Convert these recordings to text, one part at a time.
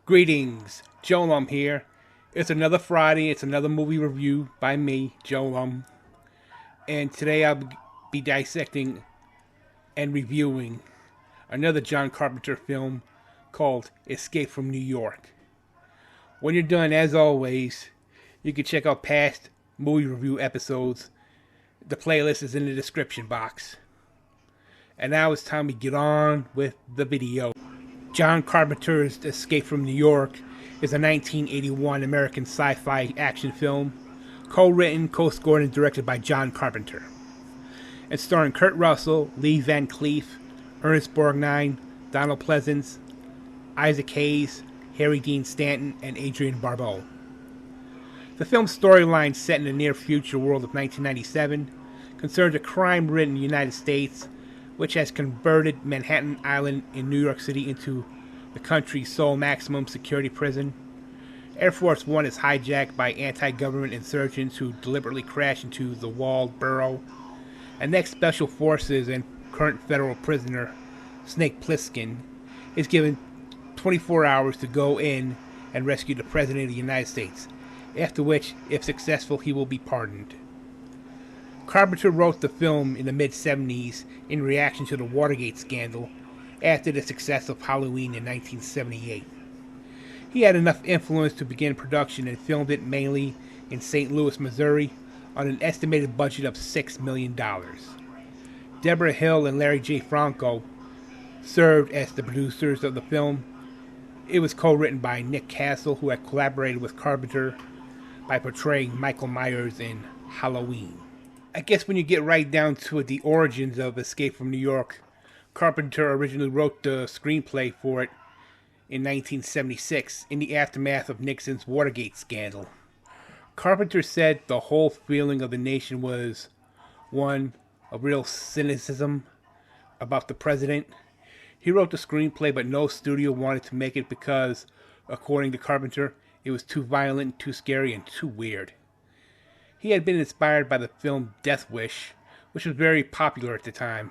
Greetings, JoeLumb here. It's another Friday, it's another movie review by me, JoeLumb. And today I'll be dissecting and reviewing another John Carpenter film called Escape from New York. When you're done, as always, you can check out past movie review episodes. The playlist is in the description box. And now it's time to get on with the video. John Carpenter's Escape from New York is a 1981 American sci-fi action film, co-written, co-scored, and directed by John Carpenter. And starring Kurt Russell, Lee Van Cleef, Ernest Borgnine, Donald Pleasence, Isaac Hayes, Harry Dean Stanton, and Adrienne Barbeau. The film's storyline, set in the near-future world of 1997, concerns a crime-ridden United States which has converted Manhattan Island in New York City into the country's sole maximum security prison. Air Force One is hijacked by anti-government insurgents who deliberately crash into the walled borough. And next, Special Forces and current federal prisoner Snake Plissken is given 24 hours to go in and rescue the President of the United States, after which, if successful, he will be pardoned. Carpenter wrote the film in the mid-70s in reaction to the Watergate scandal after the success of Halloween in 1978. He had enough influence to begin production and filmed it mainly in St. Louis, Missouri, on an estimated budget of $6 million. Deborah Hill and Larry J. Franco served as the producers of the film. It was co-written by Nick Castle, who had collaborated with Carpenter by portraying Michael Myers in Halloween. I guess when you get right down to it, the origins of Escape from New York, Carpenter originally wrote the screenplay for it in 1976 in the aftermath of Nixon's Watergate scandal. Carpenter said the whole feeling of the nation was one of real cynicism about the president. He wrote the screenplay, but no studio wanted to make it because, according to Carpenter, it was too violent, too scary, and too weird. He had been inspired by the film Death Wish, which was very popular at the time.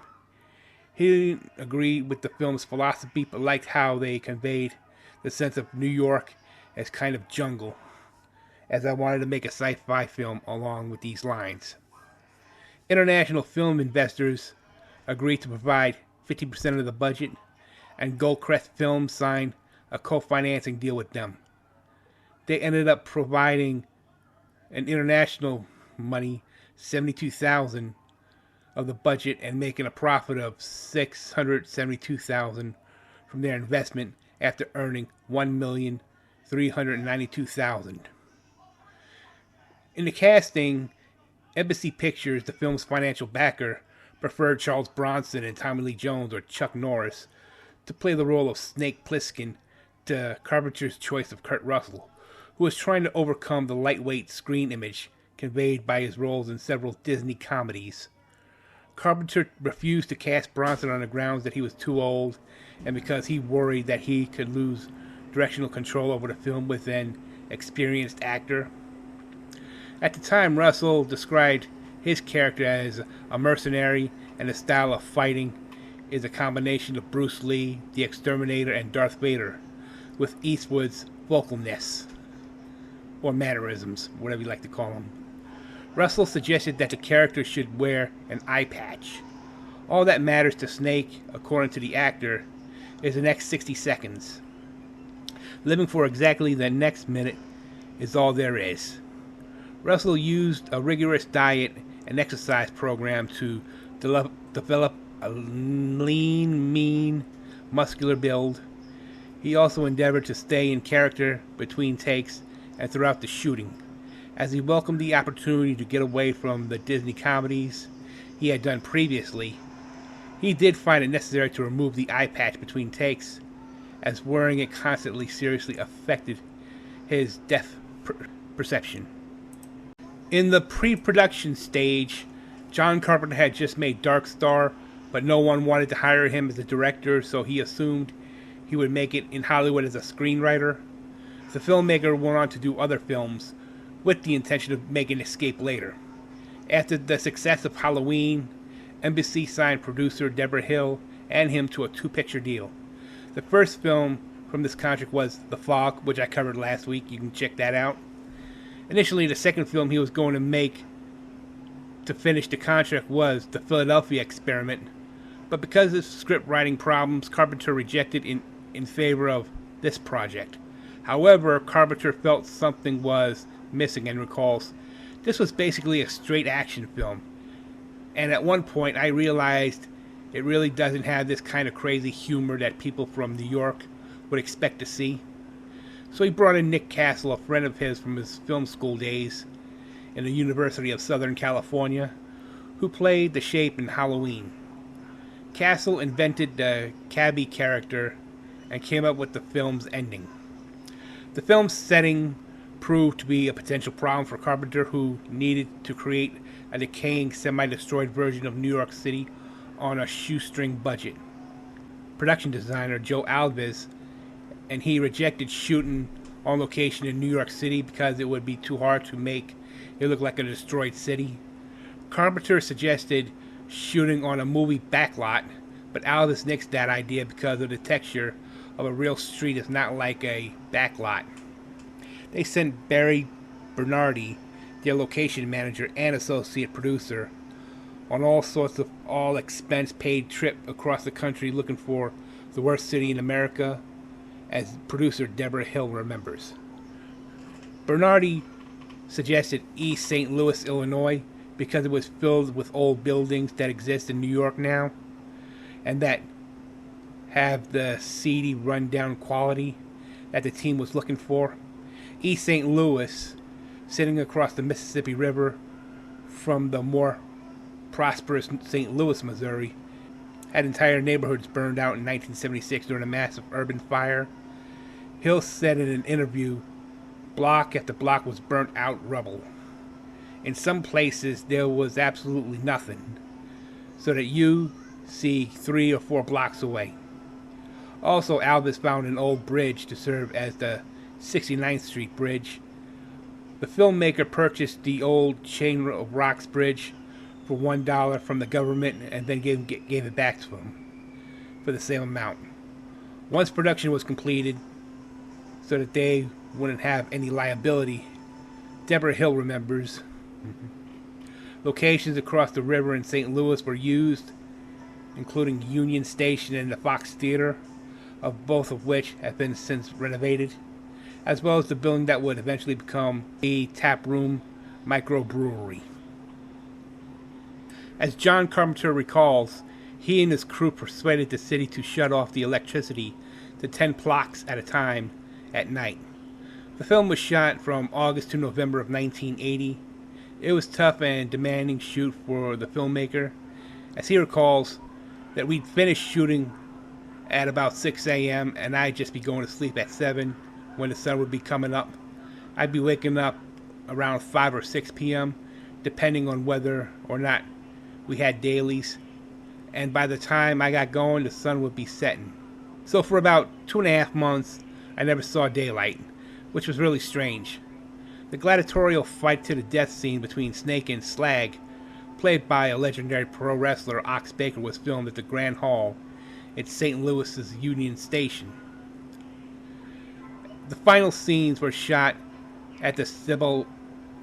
He didn't agree with the film's philosophy, but liked how they conveyed the sense of New York as kind of jungle, as I wanted to make a sci-fi film along with these lines. International film investors agreed to provide 50% of the budget, and Goldcrest Films signed a co-financing deal with them. They ended up providing an international money, $72,000 of the budget, and making a profit of $672,000 from their investment after earning $1,392,000. In the casting, Embassy Pictures, the film's financial backer, preferred Charles Bronson and Tommy Lee Jones or Chuck Norris to play the role of Snake Plissken to Carpenter's choice of Kurt Russell, who was trying to overcome the lightweight screen image conveyed by his roles in several Disney comedies. Carpenter refused to cast Bronson on the grounds that he was too old, and because he worried that he could lose directional control over the film with an experienced actor. At the time, Russell described his character as a mercenary, and the style of fighting is a combination of Bruce Lee, the Exterminator, and Darth Vader, with Eastwood's vocalness, or mannerisms, whatever you like to call them. Russell suggested that the character should wear an eye patch. All that matters to Snake, according to the actor, is the next 60 seconds. Living for exactly the next minute is all there is. Russell used a rigorous diet and exercise program to develop a lean, mean, muscular build. He also endeavored to stay in character between takes and throughout the shooting, as he welcomed the opportunity to get away from the Disney comedies he had done previously. He did find it necessary to remove the eye patch between takes, as wearing it constantly seriously affected his depth perception. In the pre-production stage, John Carpenter had just made Dark Star, but no one wanted to hire him as a director, so he assumed he would make it in Hollywood as a screenwriter. The filmmaker went on to do other films with the intention of making Escape later. After the success of Halloween, Embassy signed producer Deborah Hill and him to a two-picture deal. The first film from this contract was The Fog, which I covered last week. You can check that out. Initially, the second film he was going to make to finish the contract was The Philadelphia Experiment, but because of script writing problems, Carpenter rejected in favor of this project. However, Carpenter felt something was missing and recalls, "This was basically a straight action film, and at one point I realized it really doesn't have this kind of crazy humor that people from New York would expect to see." So he brought in Nick Castle, a friend of his from his film school days in the University of Southern California, who played the Shape in Halloween. Castle invented the cabbie character and came up with the film's ending. The film's setting proved to be a potential problem for Carpenter, who needed to create a decaying, semi-destroyed version of New York City on a shoestring budget. Production designer Joe Alves and he rejected shooting on location in New York City because it would be too hard to make it look like a destroyed city. Carpenter suggested shooting on a movie backlot, but Alves nixed that idea because of the texture of a real street is not like a backlot. They sent Barry Bernardi, their location manager and associate producer, on all sorts of all-expense-paid trip across the country looking for the worst city in America, as producer Deborah Hill remembers. Bernardi suggested East St. Louis, Illinois, because it was filled with old buildings that exist in New York now, and that have the seedy, run-down quality that the team was looking for. East St. Louis, sitting across the Mississippi River from the more prosperous St. Louis, Missouri, had entire neighborhoods burned out in 1976 during a massive urban fire. Hill said in an interview, block after block was burnt out rubble. In some places there was absolutely nothing, so that you see 3 or 4 blocks away. Also, Alves found an old bridge to serve as the 69th Street Bridge. The filmmaker purchased the old Chain of Rocks Bridge for $1 from the government and then gave it back to him for the same amount. Once production was completed, so that they wouldn't have any liability, Deborah Hill remembers, locations across the river in St. Louis were used, including Union Station and the Fox Theater, of both of which have been since renovated, as well as the building that would eventually become a tap room microbrewery. As John Carpenter recalls, he and his crew persuaded the city to shut off the electricity to 10 blocks at a time at night. The film was shot from August to November of 1980. It was tough and demanding shoot for the filmmaker, as he recalls that we'd finish shooting at about 6 a.m. and I'd just be going to sleep at 7 when the sun would be coming up. I'd be waking up around 5 or 6 p.m. depending on whether or not we had dailies, and by the time I got going the sun would be setting. So for about 2.5 months I never saw daylight, which was really strange. The gladiatorial fight to the death scene between Snake and Slag, played by a legendary pro wrestler Ox Baker, was filmed at the Grand Hall at St. Louis's Union Station. The final scenes were shot at the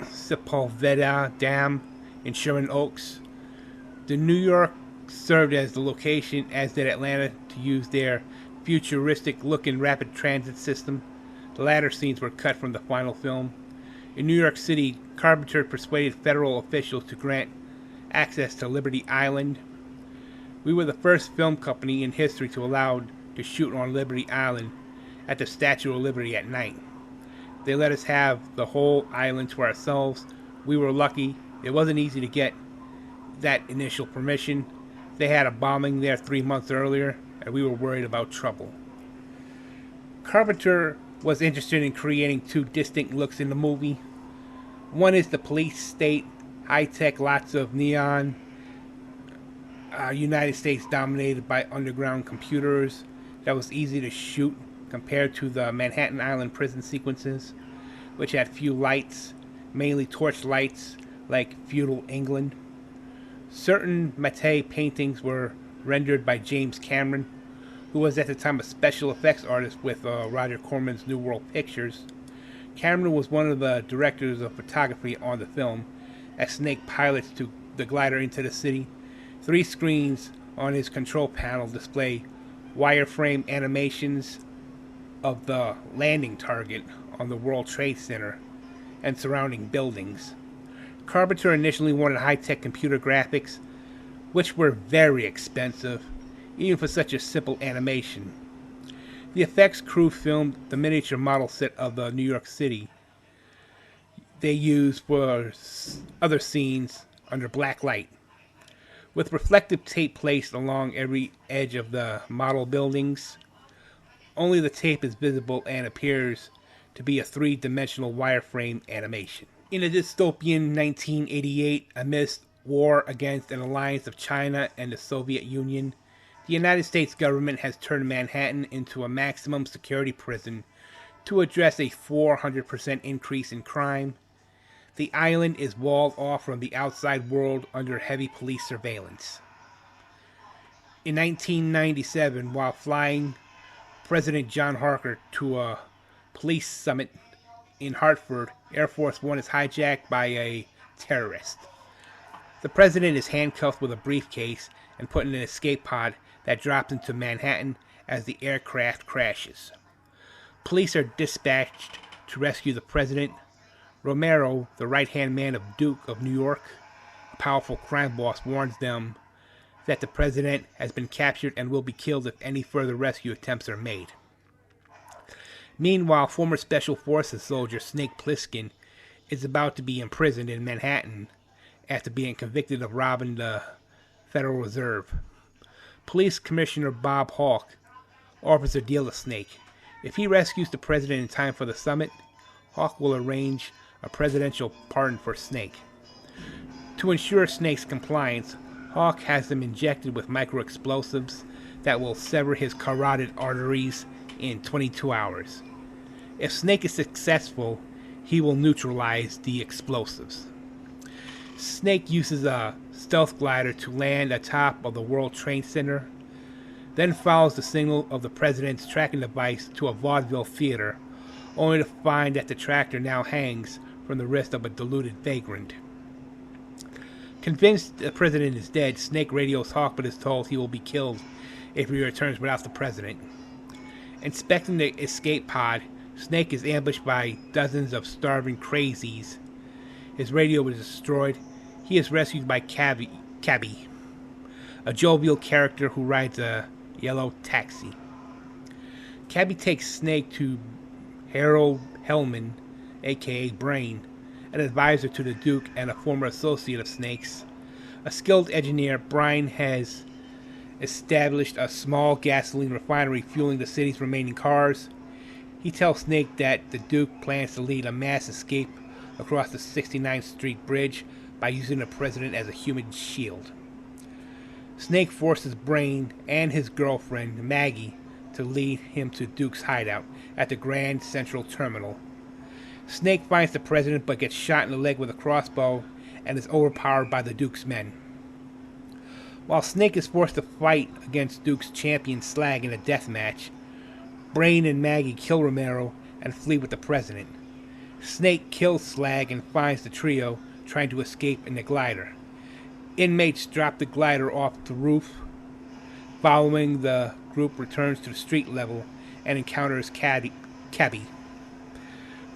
Sepulveda Dam in Sherman Oaks. The New York served as the location, as did Atlanta, to use their futuristic-looking rapid transit system. The latter scenes were cut from the final film. In New York City, Carpenter persuaded federal officials to grant access to Liberty Island. We were the first film company in history to allow to shoot on Liberty Island at the Statue of Liberty at night. They let us have the whole island to ourselves. We were lucky. It wasn't easy to get that initial permission. They had a bombing there 3 months earlier, and we were worried about trouble. Carpenter was interested in creating 2 distinct looks in the movie. One is the police state, high-tech, lots of neon, United States dominated by underground computers that was easy to shoot compared to the Manhattan Island prison sequences, which had few lights, mainly torch lights like feudal England. Certain Matte paintings were rendered by James Cameron, who was at the time a special effects artist with Roger Corman's New World Pictures. Cameron was one of the directors of photography on the film. As Snake pilots the glider into the city, 3 screens on his control panel display wireframe animations of the landing target on the World Trade Center and surrounding buildings. Carpenter initially wanted high-tech computer graphics, which were very expensive, even for such a simple animation. The effects crew filmed the miniature model set of the New York City they used for other scenes under black light, with reflective tape placed along every edge of the model buildings. Only the tape is visible and appears to be a 3-dimensional wireframe animation. In a dystopian 1988, amidst war against an alliance of China and the Soviet Union, the United States government has turned Manhattan into a maximum security prison to address a 400% increase in crime. The island is walled off from the outside world under heavy police surveillance. In 1997, while flying President John Carpenter to a police summit in Hartford, Air Force One is hijacked by a terrorist. The president is handcuffed with a briefcase and put in an escape pod that drops into Manhattan as the aircraft crashes. Police are dispatched to rescue the president. Romero, the right-hand man of Duke of New York, a powerful crime boss, warns them that the president has been captured and will be killed if any further rescue attempts are made. Meanwhile, former Special Forces soldier Snake Plissken is about to be imprisoned in Manhattan after being convicted of robbing the Federal Reserve. Police Commissioner Bob Hawke offers a deal to Snake. If he rescues the president in time for the summit, Hawke will arrange a presidential pardon for Snake. To ensure Snake's compliance, Hawke has him injected with micro-explosives that will sever his carotid arteries in 22 hours. If Snake is successful, he will neutralize the explosives. Snake uses a stealth glider to land atop of the World Trade Center, then follows the signal of the president's tracking device to a vaudeville theater, only to find that the tractor now hangs from the wrist of a deluded vagrant. Convinced the president is dead, Snake radios Hawke but is told he will be killed if he returns without the president. Inspecting the escape pod, Snake is ambushed by dozens of starving crazies. His radio is destroyed. He is rescued by Cabby, a jovial character who rides a yellow taxi. Cabby takes Snake to Harold Hellman, aka Brain, an advisor to the Duke and a former associate of Snake's. A skilled engineer, Brian has established a small gasoline refinery fueling the city's remaining cars. He tells Snake that the Duke plans to lead a mass escape across the 69th Street Bridge by using the president as a human shield. Snake forces Brain and his girlfriend, Maggie, to lead him to Duke's hideout at the Grand Central Terminal. Snake finds the president but gets shot in the leg with a crossbow and is overpowered by the Duke's men. While Snake is forced to fight against Duke's champion Slag in a death match, Brain and Maggie kill Romero and flee with the president. Snake kills Slag and finds the trio trying to escape in the glider. Inmates drop the glider off the roof. Following, the group returns to the street level and encounters Cabby,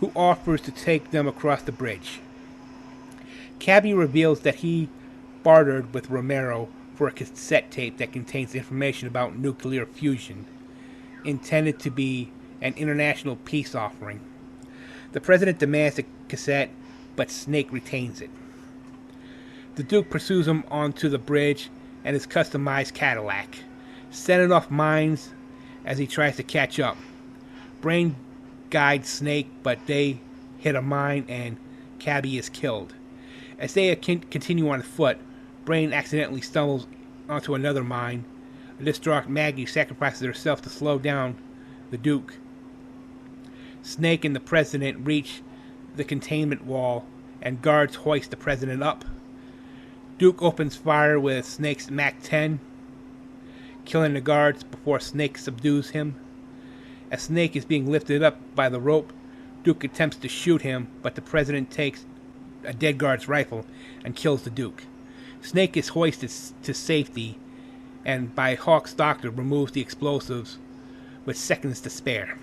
who offers to take them across the bridge. Cabby reveals that he bartered with Romero for a cassette tape that contains information about nuclear fusion, intended to be an international peace offering. The president demands the cassette, but Snake retains it. The Duke pursues him onto the bridge and his customized Cadillac, setting off mines as he tries to catch up. Brain guides Snake, but they hit a mine and Cabby is killed. As they continue on foot, Brain accidentally stumbles onto another mine. A distraught Maggie sacrifices herself to slow down the Duke. Snake and the president reach the containment wall, and guards hoist the president up. Duke opens fire with Snake's MAC-10. killing the guards before Snake subdues him. As Snake is being lifted up by the rope, Duke attempts to shoot him, but the president takes a dead guard's rifle and kills the Duke. Snake is hoisted to safety, and by Hawk's doctor removes the explosives with seconds to spare.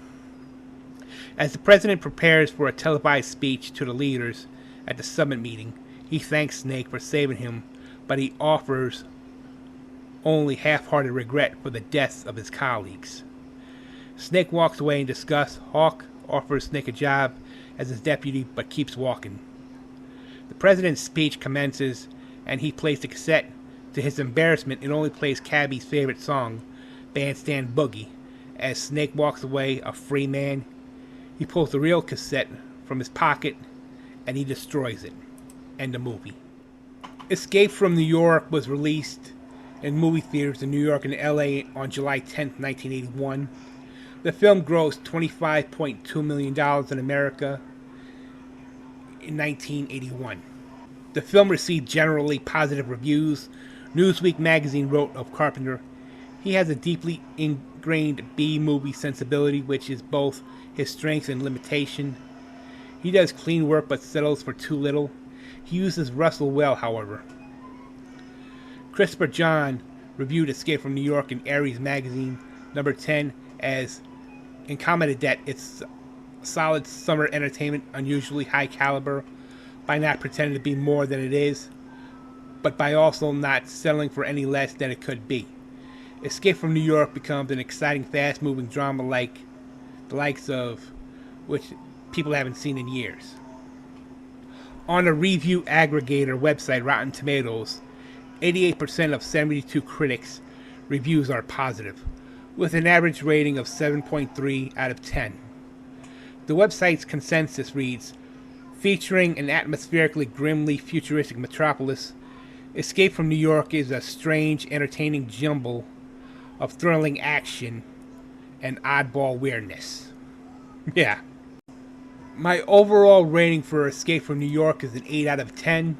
As the president prepares for a televised speech to the leaders at the summit meeting, he thanks Snake for saving him, but he offers only half-hearted regret for the deaths of his colleagues. Snake walks away in disgust. Hawk offers Snake a job as his deputy, but keeps walking. The president's speech commences, and he plays the cassette. To his embarrassment, it only plays Cabby's favorite song, Bandstand Boogie. As Snake walks away, a free man, he pulls the real cassette from his pocket, and he destroys it. End of movie. Escape from New York was released in movie theaters in New York and LA on July 10, 1981. The film grossed $25.2 million in America in 1981. The film received generally positive reviews. Newsweek magazine wrote of Carpenter, "He has a deeply ingrained B-movie sensibility, which is both his strength and limitation. He does clean work but settles for too little. He uses Russell well, however." Christopher John reviewed Escape from New York in Aries magazine, number 10, as and commented that it's solid summer entertainment, unusually high caliber, by not pretending to be more than it is, but by also not settling for any less than it could be. Escape from New York becomes an exciting, fast-moving drama like the likes of which people haven't seen in years. On the review aggregator website Rotten Tomatoes, 88% of 72 critics reviews are positive, with an average rating of 7.3 out of 10. The website's consensus reads, "Featuring an atmospherically grimly futuristic metropolis, Escape from New York is a strange, entertaining jumble of thrilling action and oddball weirdness." Yeah. My overall rating for Escape from New York is an 8 out of 10.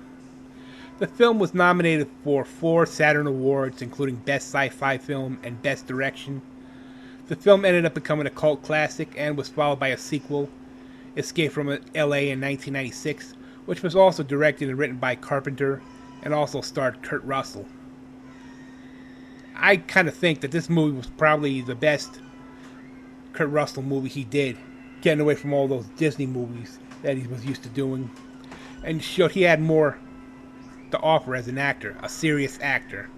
The film was nominated for 4 Saturn Awards, including Best Sci-Fi Film and Best Direction. The film ended up becoming a cult classic and was followed by a sequel, Escape from LA in 1996, which was also directed and written by Carpenter and also starred Kurt Russell. I kind of think that this movie was probably the best Kurt Russell movie he did, getting away from all those Disney movies that he was used to doing, and showed he had more to offer as an actor, a serious actor.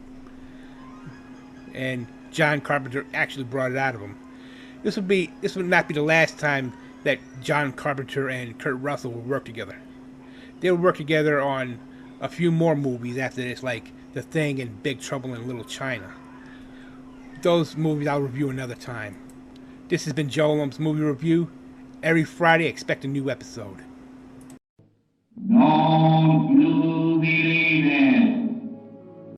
And John Carpenter actually brought it out of him. This would not be the last time that John Carpenter and Kurt Russell would work together. They would work together on a few more movies after this, like The Thing and Big Trouble in Little China. Those movies I'll review another time. This has been JoeLumb's Movie Review. Every Friday, expect a new episode. No.